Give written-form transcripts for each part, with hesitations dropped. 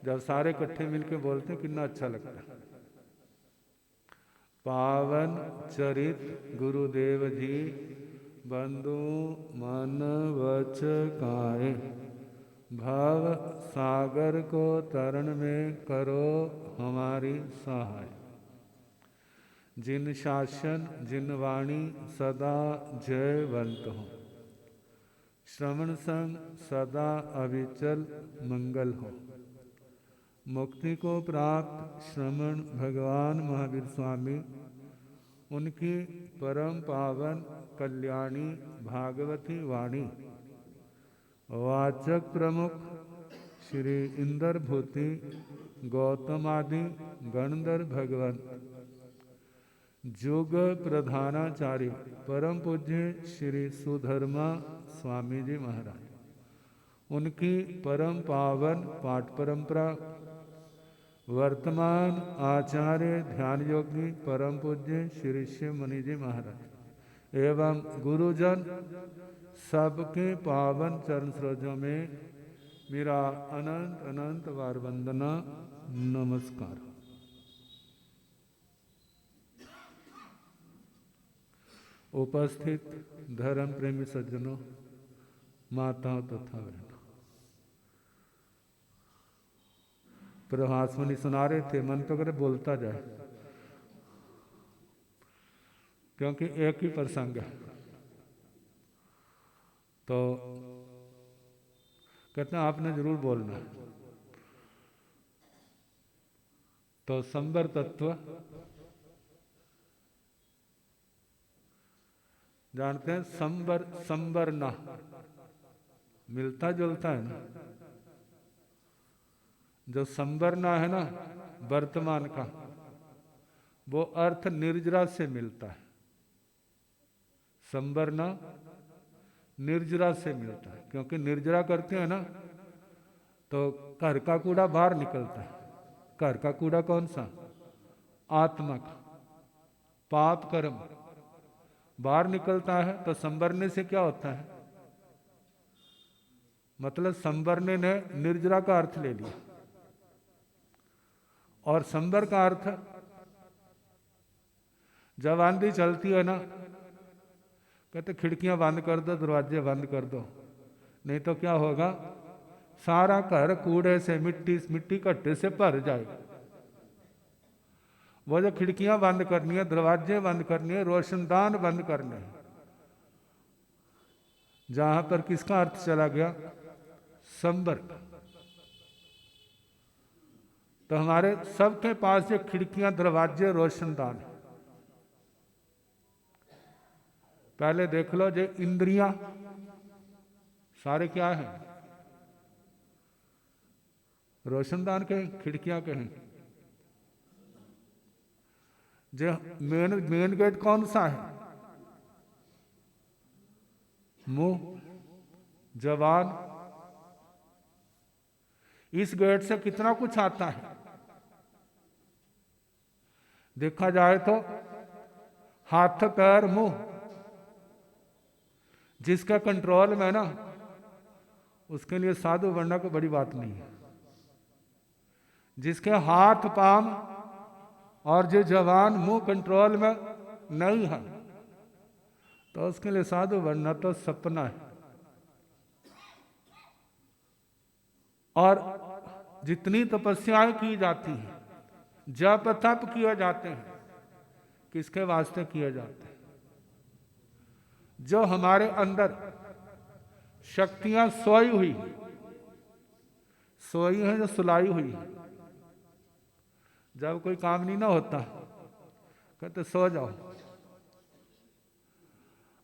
जब सारे इकट्ठे मिलके बोलते हैं कितना अच्छा लगता है। पावन चरित गुरुदेव जी, बंधु मन वच काए, भव सागर को तरण में करो हमारी सहाय। जिन शासन जिन वाणी सदा जयवंत हो, श्रवण संग सदा अविचल मंगल हो। मुक्ति को प्राप्त श्रमण भगवान महावीर स्वामी, उनकी परम पावन कल्याणी भागवती वाणी, वाचक प्रमुख श्री इंद्र भूति गौतम आदि गणधर भगवान, जुग प्रधानाचार्य परम पूज्य श्री सुधर्मा स्वामी जी महाराज, उनकी परम पावन पाठ परंपरा, वर्तमान आचार्य ध्यान योगी परम पूज्य श्री शिव मुनि जी महाराज एवं गुरुजन सबके पावन चरण सरोजों में मेरा अनंत अनंत बार वंदना नमस्कार। उपस्थित धर्म प्रेमी सज्जनों, माताओं तथा बहनों, प्रभास मुनि सुना रहे थे, मन तो करे बोलता जाए, क्योंकि एक ही प्रसंग है। तो कहते हैं आपने जरूर बोलना है। तो संबर तत्व जानते हैं, संबर संबरना मिलता जुलता है ना। जो संवरना है ना वर्तमान का, वो अर्थ निर्जरा से मिलता है। संवरना निर्जरा से मिलता है, क्योंकि निर्जरा करते हैं ना तो घर का कूड़ा बाहर निकलता है। घर का कूड़ा कौन सा? आत्मा का पाप कर्म बाहर निकलता है। तो संवरने से क्या होता है? मतलब संवरने ने निर्जरा का अर्थ ले लिया, और संबर का अर्थ जब आंधी चलती है ना, कहते खिड़कियां बंद कर दो, दरवाजे बंद कर दो, नहीं तो क्या होगा, सारा घर कूड़े से मिट्टी कट्टे से भर जाएगा। वो जो खिड़कियां बंद करनी है, दरवाजे बंद करनी है, रोशनदान बंद करने हैं, जहां पर किसका अर्थ चला गया? संबर। तो हमारे सबके पास ये खिड़कियां दरवाजे रोशनदान है। पहले देख लो, जो इंद्रियां सारे क्या है? रोशनदान के, खिड़कियां के हैं। जो मेन गेट कौन सा है? मुंह, जबान। इस गेट से कितना कुछ आता है। देखा जाए तो हाथ पैर मुंह जिसका कंट्रोल में ना, उसके लिए साधु बनना कोई बड़ी बात नहीं है। जिसके हाथ पांव और जो जवान मुंह कंट्रोल में नहीं है, तो उसके लिए साधु बनना तो सपना है। और जितनी तपस्याएं की जाती हैं, जप तप किए जाते हैं, किसके वास्ते किए जाते हैं? जो हमारे अंदर शक्तियां सोई हुई हैं, जो सुलाई हुई है। जब कोई काम नहीं ना होता, कहते सो जाओ।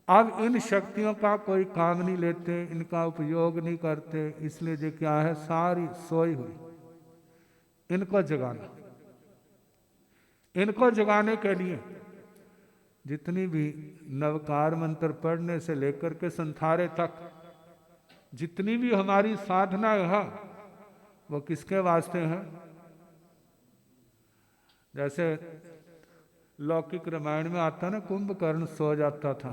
अब इन शक्तियों का कोई काम नहीं लेते, इनका उपयोग नहीं करते, इसलिए जो क्या है, सारी सोई हुई। इनको जगाना, इनको जगाने के लिए जितनी भी नवकार मंत्र पढ़ने से लेकर के संथारे तक जितनी भी हमारी साधना है, वो किसके वास्ते है? जैसे लौकिक रामायण में आता ना, कुंभकर्ण सो जाता था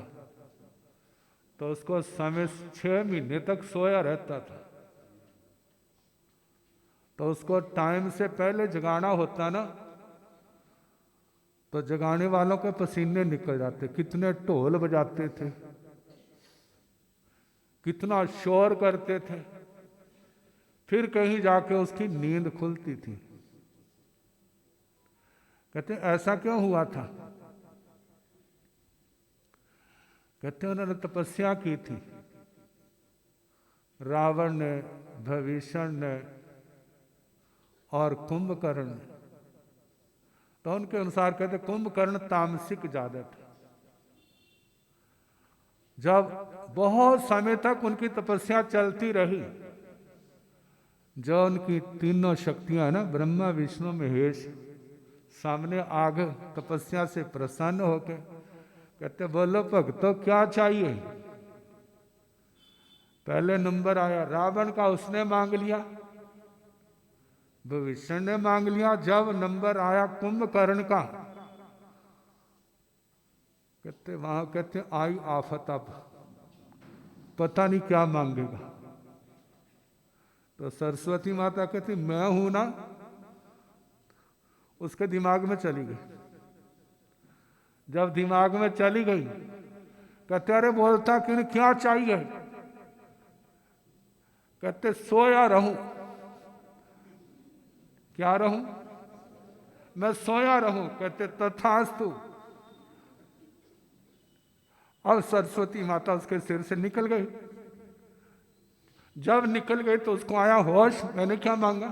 तो उसको समय 6 महीने तक सोया रहता था। तो उसको टाइम से पहले जगाना होता ना, तो जगाने वालों के पसीने निकल जाते, कितने ढोल बजाते थे, कितना शोर करते थे, फिर कहीं जाके उसकी नींद खुलती थी। कहते ऐसा क्यों हुआ था? कहते उन्होंने तपस्या की थी, रावण ने, भविष्ण ने और कुंभकर्ण ने। तो उनके अनुसार कहते कुंभकर्ण तामसिक ज्यादा था। जब बहुत समय तक उनकी तपस्या चलती रही, जो उनकी तीनों शक्तियां ना, ब्रह्मा विष्णु महेश, सामने आ गए तपस्या से प्रसन्न होकर। कहते बोलो भक्तों क्या चाहिए? पहले नंबर आया रावण का, उसने मांग लिया, भविष्य ने मांग लिया। जब नंबर आया कुंभकर्ण का, कहते वहां कहते आई आफत, अब पता नहीं क्या मांगेगा। तो सरस्वती माता कहती मैं हूं ना, उसके दिमाग में चली गई। जब दिमाग में चली गई, कहते अरे बोलता कि क्या चाहिए? कहते सोया रहूं। क्या रहूं? मैं सोया रहूं। कहते तथास्तु। अब सरस्वती माता उसके सिर से निकल गई। जब निकल गई तो उसको आया होश, मैंने क्या मांगा?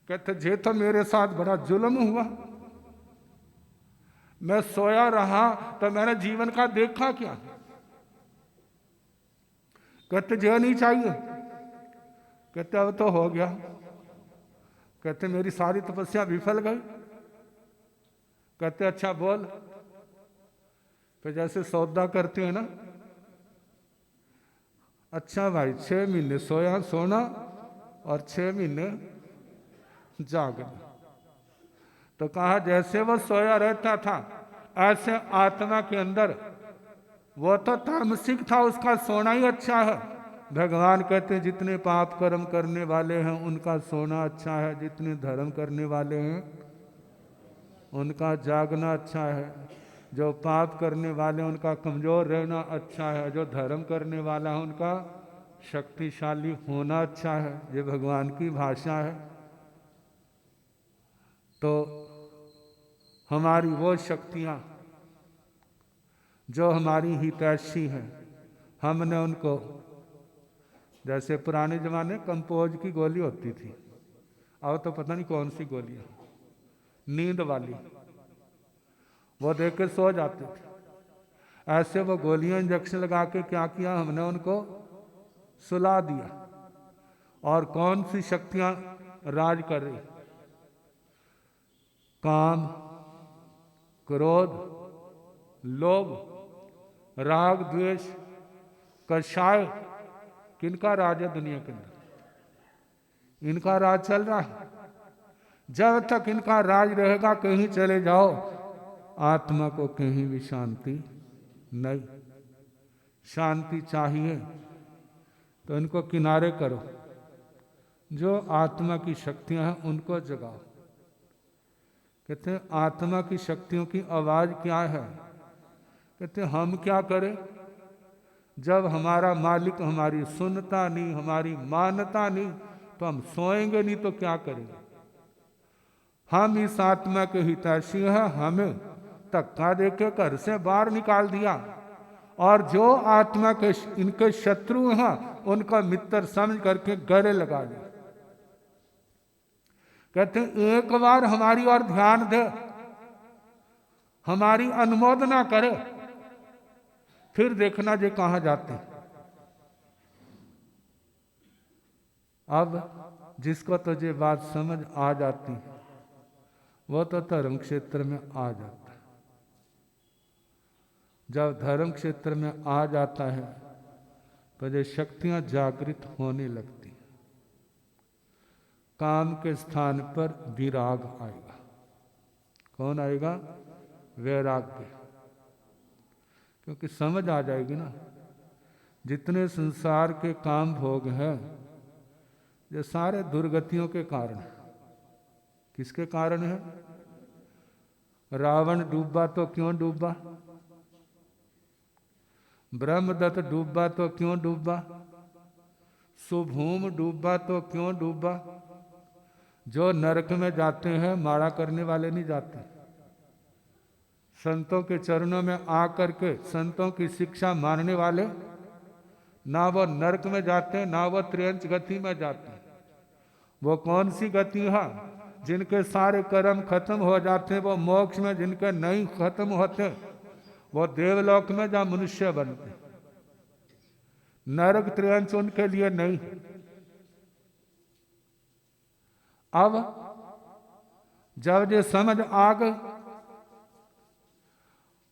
कहते जे तो मेरे साथ बड़ा जुल्म हुआ, मैं सोया रहा तो मैंने जीवन का देखा क्या? कहते जे नहीं चाहिए। कहते अब तो हो गया। कहते मेरी सारी तपस्या विफल गई। कहते अच्छा बोल। फिर जैसे सौदा करते हैं ना, अच्छा भाई 6 महीने सोना और 6 महीने जागना। तो कहा जैसे वो सोया रहता था, ऐसे आत्मा के अंदर, वो तो तामसिक था, उसका सोना ही अच्छा है। भगवान कहते हैं जितने पाप कर्म करने वाले हैं उनका सोना अच्छा है, जितने धर्म करने वाले हैं उनका जागना अच्छा है। जो पाप करने वाले उनका कमजोर रहना अच्छा है, जो धर्म करने वाला है उनका शक्तिशाली होना अच्छा है। ये भगवान की भाषा है। तो हमारी वो शक्तियाँ जो हमारी हितैषी हैं, हमने उनको, जैसे पुराने जमाने कंपोज की गोली होती थी, अब तो पता नहीं कौन सी गोलियाँ, नींद वाली, वो देख के सो जाते थे। ऐसे वो गोलियां इंजेक्शन लगा के क्या किया, हमने उनको सुला दिया। और कौन सी शक्तियां राज कर रही? काम, क्रोध, लोभ, राग, द्वेष, कषाय, किनका राज है दुनिया के अंदर? इनका राज चल रहा है। जब तक इनका राज रहेगा, कहीं चले जाओ, आत्मा को कहीं भी शांति नहीं। शांति चाहिए तो इनको किनारे करो। जो आत्मा की शक्तियां हैं उनको जगाओ। कहते हैं आत्मा की शक्तियों की आवाज क्या है? कहते हैं हम क्या करें? जब हमारा मालिक हमारी सुनता नहीं, हमारी मानता नहीं, तो हम सोएंगे नहीं तो क्या करेंगे? हम इस आत्मा के हितैषी हैं, हमें धक्का देके घर से बाहर निकाल दिया, और जो आत्मा के इनके शत्रु हैं उनका मित्र समझ करके गले लगा लिया। कहते एक बार हमारी ओर ध्यान दे, हमारी अनुमोदना करे, फिर देखना जे कहां जाते। अब जिसको तो ये बात समझ आ जाती वो तो धर्म क्षेत्र में आ जाता है। जब धर्म क्षेत्र में आ जाता है तो ये शक्तियां जागृत होने लगती। काम के स्थान पर विराग आएगा। कौन आएगा? वैराग्य। क्योंकि समझ आ जाएगी ना, जितने संसार के काम भोग हैं ये सारे दुर्गतियों के कारण। किसके कारण है? रावण डूबा तो क्यों डूबा? ब्रह्मदत्त डूबा तो क्यों डूबा? सुभूम डूबा तो क्यों डूबा? जो नरक में जाते हैं माड़ा करने वाले नहीं जाते। संतों के चरणों में आकर के संतों की शिक्षा मानने वाले ना वो नरक में जाते हैं ना वो त्रियंच गति में जाते हैं। वो कौन सी गति है? जिनके सारे कर्म खत्म हो जाते हैं वो मोक्ष में, जिनके नहीं खत्म होते वो देवलोक में जहाँ मनुष्य बनते। नरक त्रियंच उनके लिए नहीं। अब जब ये समझ आ गई,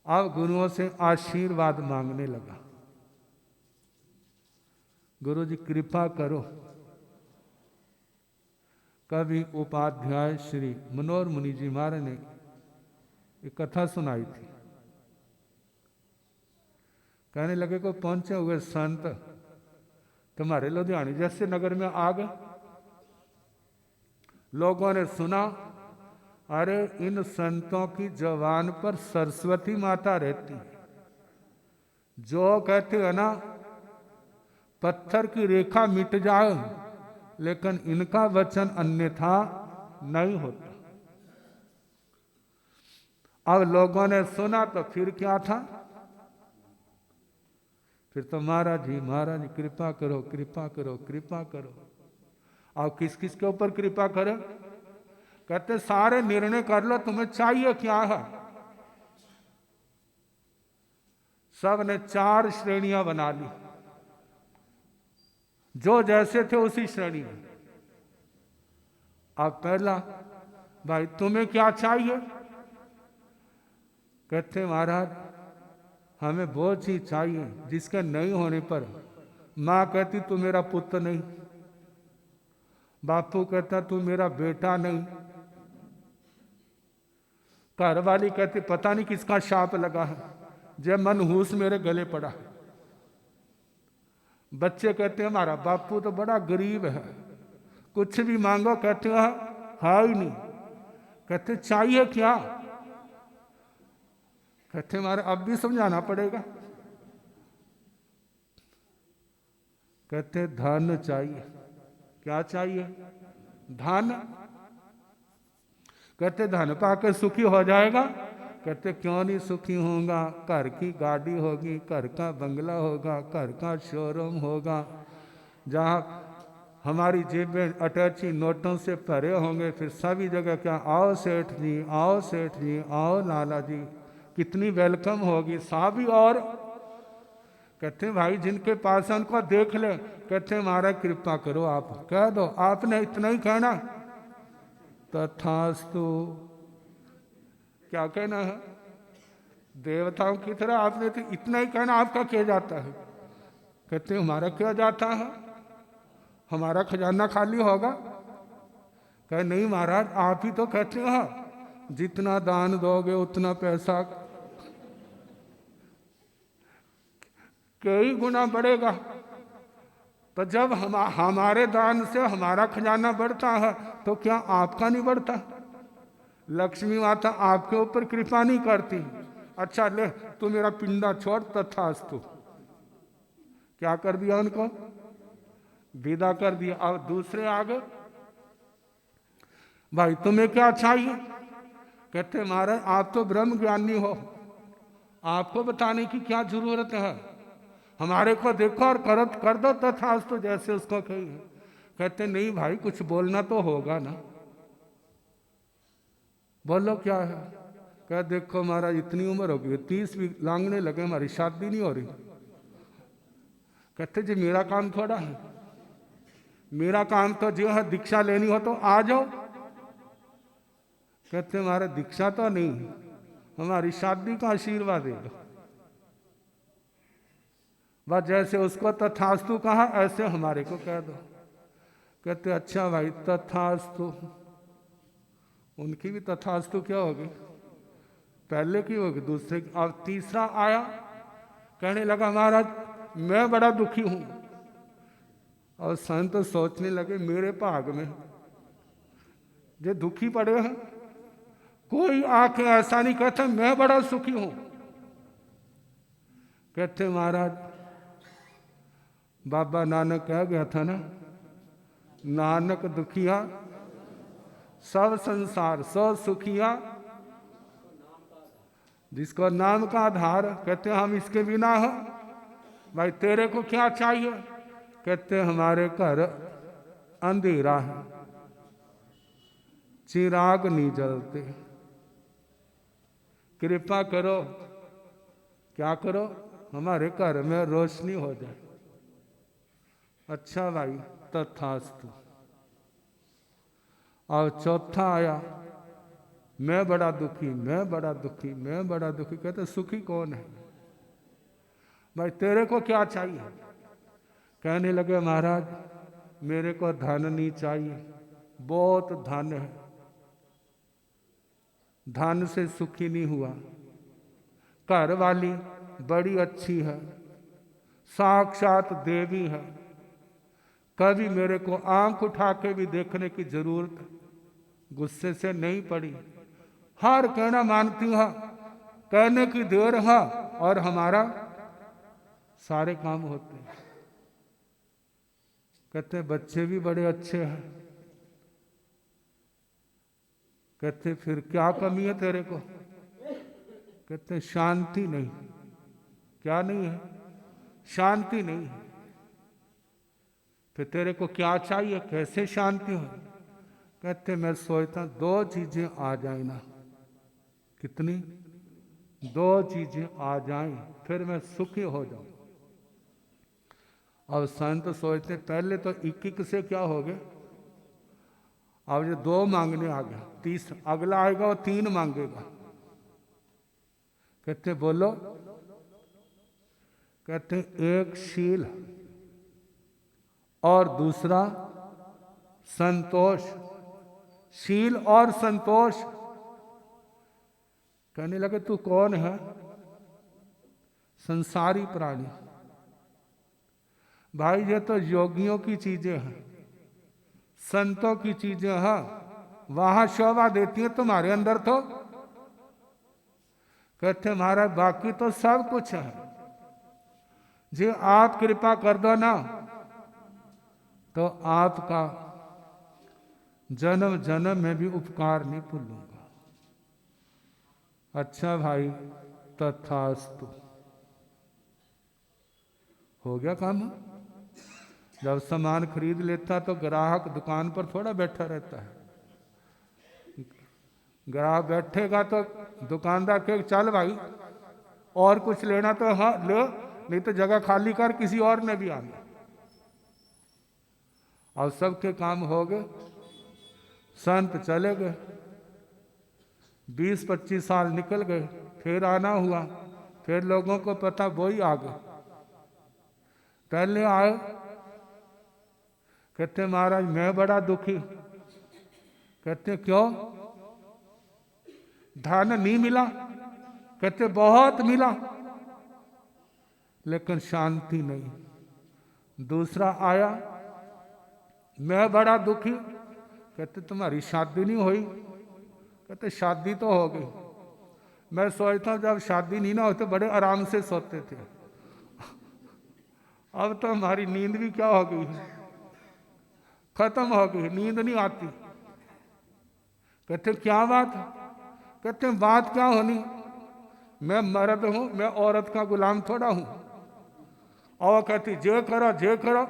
अब गुरुओं से आशीर्वाद मांगने लगा। गुरु जी कृपा करो। कभी उपाध्याय श्री मनोहर मुनि जी महाराज ने एक कथा सुनाई थी। कहने लगे को पहुंचे हुए संत तुम्हारे लुधियाने जैसे नगर में आ गए। लोगों ने सुना, अरे इन संतों की जवान पर सरस्वती माता रहती है। जो कहते हैं ना पत्थर की रेखा मिट जाए, लेकिन इनका वचन अन्यथा नहीं होता। अब लोगों ने सुना तो फिर क्या था? फिर तो महाराज जी कृपा करो कृपा करो कृपा करो। अब किस किस के ऊपर कृपा करो? कहते सारे निर्णय कर लो, तुम्हें चाहिए क्या है। सब ने 4 श्रेणियां बना ली, जो जैसे थे उसी श्रेणी में। अब पहला, भाई तुम्हें क्या चाहिए? कहते महाराज हमें वो चीज चाहिए जिसके नहीं होने पर माँ कहती तू मेरा पुत्र नहीं, बापू कहता तू मेरा बेटा नहीं, घर वाली कहती पता नहीं किसका शाप लगा है, जब मनहूस मेरे गले पड़ा। बच्चे कहते हैं हमारा बापू तो बड़ा गरीब है, कुछ भी मांगो कहते हैं हाँ ही नहीं। कहते चाहिए क्या? कहते हमारा अब भी समझाना पड़ेगा। कहते धन चाहिए। क्या चाहिए? धन। कहते धन पाके सुखी हो जाएगा। कहते क्यों नहीं सुखी होगा? घर की गाड़ी होगी, घर का बंगला होगा, घर का शोरूम होगा, जहाँ हमारी जेबें अटैची नोटों से भरे होंगे। फिर सभी जगह क्या आओ सेठ जी, आओ सेठ जी, आओ लाला जी, कितनी वेलकम होगी साहब। और कहते भाई जिनके पास उनको देख ले। कहते महाराज कृपा करो, आप कह दो, आपने इतना ही कहना तथास्तु। क्या कहना है? देवताओं की तरह आपने तो इतना ही कहना, आपका क्या जाता है? कहते हमारा क्या जाता है? हमारा खजाना खाली होगा? कहे नहीं महाराज आप ही तो कहते हो जितना दान दोगे उतना पैसा कई गुना बढ़ेगा। तो जब हमारे दान से हमारा खजाना बढ़ता है तो क्या आपका नहीं बढ़ता? लक्ष्मी माता आपके ऊपर कृपा नहीं करती? अच्छा ले तू मेरा पिंडा छोड़ तथास्तु। क्या कर दिया उनको? विदा कर दिया। अब दूसरे आ गए, भाई तुम्हें क्या चाहिए? कहते महाराज आप तो ब्रह्म ज्ञानी हो, आपको बताने की क्या जरूरत है, हमारे को देखो और कर दो तथास्तु जैसे उसको कही। कहते नहीं भाई कुछ बोलना तो होगा ना, बोलो क्या है? कह देखो महाराज इतनी उम्र हो गई, 30 भी लांगने लगे, हमारी शादी नहीं हो रही। कहते जी मेरा काम थोड़ा है, मेरा काम तो जो है दीक्षा लेनी हो तो आ जाओ। कहते हमारे दीक्षा तो नहीं, हमारी शादी का आशीर्वाद दे दो। बस जैसे उसको तथास्तु कहा ऐसे हमारे को कह दो। कहते अच्छा भाई तथास्तु। उनकी भी तथास्तु क्या होगी? पहले की होगी, दूसरे की। अब तीसरा आया, कहने लगा महाराज मैं बड़ा दुखी हूं, और संत सोचने लगे मेरे भाग में जो दुखी पड़े हैं, कोई आके ऐसा नहीं कहता मैं बड़ा सुखी हूं। कहते महाराज बाबा नानक कह गया था ना, नानक दुखिया सब संसार सो सुखिया जिसको नाम का आधार। कहते हम इसके बिना हो, भाई तेरे को क्या चाहिए? कहते हमारे घर अंधेरा है, चिराग नहीं जलते, कृपा करो, क्या करो, हमारे घर में रोशनी हो जाए। अच्छा भाई तथास्तु। और चौथा आया, मैं बड़ा दुखी, मैं बड़ा दुखी, मैं बड़ा दुखी। कहते सुखी कौन है भाई, तेरे को क्या चाहिए? कहने लगे महाराज मेरे को धन नहीं चाहिए, बहुत धन है, धन से सुखी नहीं हुआ। घर वाली बड़ी अच्छी है, साक्षात देवी है, कभी मेरे को आंख उठा के भी देखने की जरूरत गुस्से से नहीं पड़ी, हर कहना मानती है, कहने की देर है और हमारा सारे काम होते हैं। कहते बच्चे भी बड़े अच्छे हैं। कहते फिर क्या कमी है तेरे को? कहते शांति नहीं। क्या नहीं है? शांति नहीं है। फिर तेरे को क्या चाहिए, कैसे शांति हो? कहते मैं सोचता दो चीजें आ जाए ना। कितनी? दो चीजें आ जाएं फिर मैं सुखी हो जाऊं। अब संत सोचते पहले तो एक से क्या हो गए, अब जो दो मांगने आ गया, तीस अगला आएगा वो तीन मांगेगा। कहते बोलो? कहते एक शील और दूसरा संतोष। शील और संतोष। कहने लगे तू कौन है? संसारी प्राणी। भाई ये तो योगियों की चीजें हैं, संतों की चीजें हैं, वहां शोभा देती है, तुम्हारे अंदर तो। कहते महाराज बाकी तो सब कुछ है, जो आप कृपा कर दो ना तो आपका जन्म जन्म में भी उपकार नहीं भूलूंगा। अच्छा भाई तथास्तु। हो गया काम। जब सामान खरीद लेता तो ग्राहक दुकान पर थोड़ा बैठा रहता है। ग्राहक बैठेगा तो दुकानदार के चल भाई और कुछ लेना तो हाँ लो, नहीं तो जगह खाली कर, किसी और ने भी आना। और सबके काम हो गए। संत चले गए, 20-25 साल निकल गए, फिर आना हुआ, फिर लोगों को पता वही आ गए। पहले आए, कहते महाराज मैं बड़ा दुखी। कहते क्यों? धन नहीं मिला? कहते बहुत मिला लेकिन शांति नहीं। दूसरा आया, मैं बड़ा दुखी। कहते तुम्हारी शादी नहीं हुई? कहते शादी तो हो गई। मैं सोचता हूं जब शादी नहीं ना होते बड़े आराम से सोते थे, अब तो हमारी नींद भी क्या हो गई, खत्म हो गई, नींद नहीं आती। कहते क्या बात? कहते बात क्या होनी, मैं मर्द हूं, मैं औरत का गुलाम थोड़ा हूं। और कहती जे करो जे करो,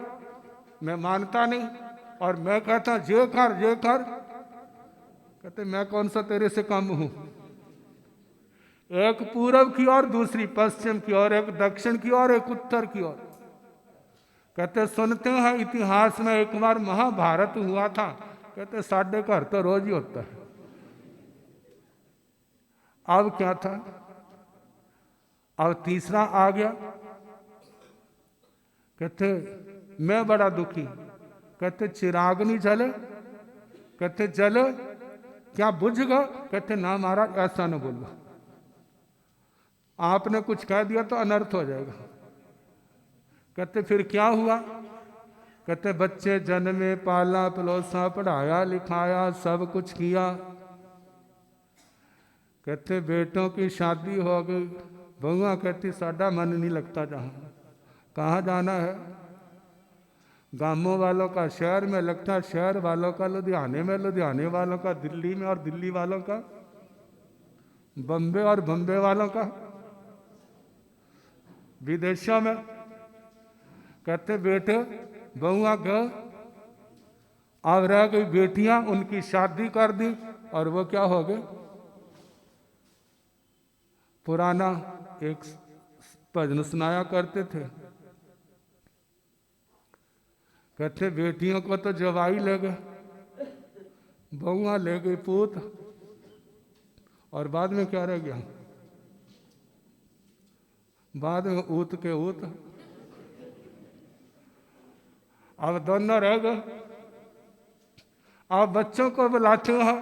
मैं मानता नहीं, और मैं कहता जे कर जे कर। कहते मैं कौन सा तेरे से कम हूं? एक पूरब की ओर, दूसरी पश्चिम की ओर, एक दक्षिण की ओर, एक उत्तर की ओर। कहते सुनते हैं इतिहास में एक बार महाभारत हुआ था। कहते साढ़े घर तो रोज ही होता है। अब क्या था? अब तीसरा आ गया। कहते मैं बड़ा दुखी। कहते चिराग नहीं जले? कहते जले, क्या बुझ गया? कहते ना महाराज ऐसा न बोलो, आपने कुछ कह दिया तो अनर्थ हो जाएगा। कहते फिर क्या हुआ? कहते बच्चे जन्मे, पाला पलोसा, पढ़ाया लिखाया, सब कुछ किया। कहते बेटों की शादी हो गई, बहुआ कहती साडा मन नहीं लगता जहाँ। कहाँ जाना है? गांवों वालों का शहर में लगता है, शहर वालों का लुधियाने में, लुधियाने वालों का दिल्ली में, और दिल्ली वालों का बम्बे, और बम्बे वालों का विदेशों में। कहते बेटे बहुआ गए, अब रह गई बेटियां, उनकी शादी कर दी और वो क्या हो गए? पुराना एक भजन सुनाया करते थे, कहते बेटियों को तो जवाई ले गए, बहुआ ले गई पूत, और बाद में क्या रह गया? बाद में ऊत के ऊत। अब दोनों रह गए। आप बच्चों को बुलाते हो,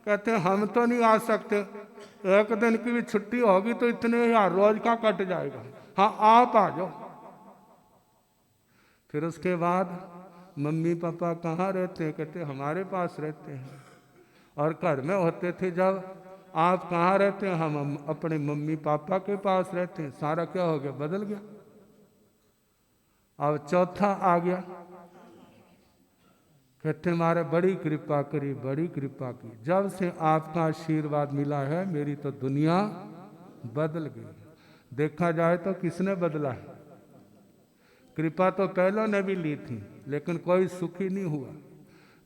कहते हैं हम तो नहीं आ सकते, एक दिन की भी छुट्टी होगी तो इतने हजार रोज का कट जाएगा, हाँ आप आ जाओ। फिर उसके बाद मम्मी पापा कहाँ रहते हैं? कहते हमारे पास रहते हैं। और घर में होते थे जब, आप कहाँ रहते हैं? हम अपने मम्मी पापा के पास रहते हैं। सारा क्या हो गया? बदल गया। अब चौथा आ गया, कहते हमारे बड़ी कृपा करी, बड़ी कृपा की, जब से आपका आशीर्वाद मिला है मेरी तो दुनिया बदल गई। देखा जाए तो किसने बदला है? कृपा तो पहले ने भी ली थी, लेकिन कोई सुखी नहीं हुआ।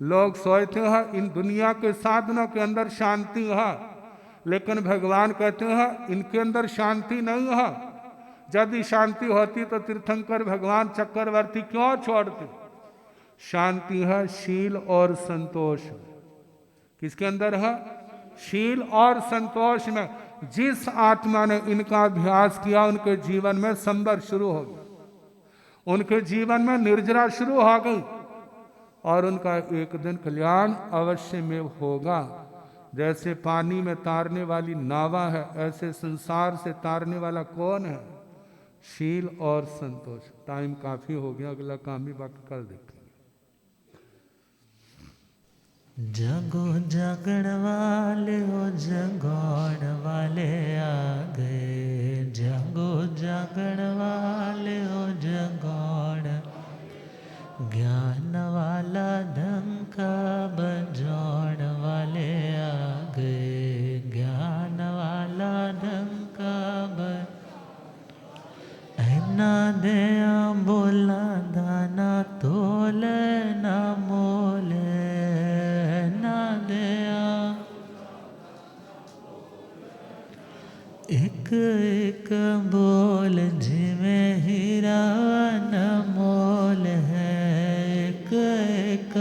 लोग सोचते हैं इन दुनिया के साधनों के अंदर शांति है, लेकिन भगवान कहते हैं इनके अंदर शांति नहीं है। यदि शांति होती तो तीर्थंकर भगवान चक्रवर्ती क्यों छोड़ते? शांति है शील और संतोष। किसके अंदर है? शील और संतोष में। जिस आत्मा ने इनका अभ्यास किया उनके जीवन में संबर शुरू हो गया, उनके जीवन में निर्जरा शुरू हो गई, और उनका एक दिन कल्याण अवश्य में होगा। जैसे पानी में तारने वाली नावा है, ऐसे संसार से तारने वाला कौन है? शील और संतोष। टाइम काफी हो गया, अगला काम भी बाकी कल देखेंगे। जागो जागण वाले ओ जगाण वाले आ गए, जागो जागण वाले ओ जगाण, ज्ञान वाला डंका बजाण वाले आ गए, ज्ञान वाला डंका ना दया बोला दाना तोल ना मोल, ना दया एक एक बोल जिमें हीरा न मोल है, एक एक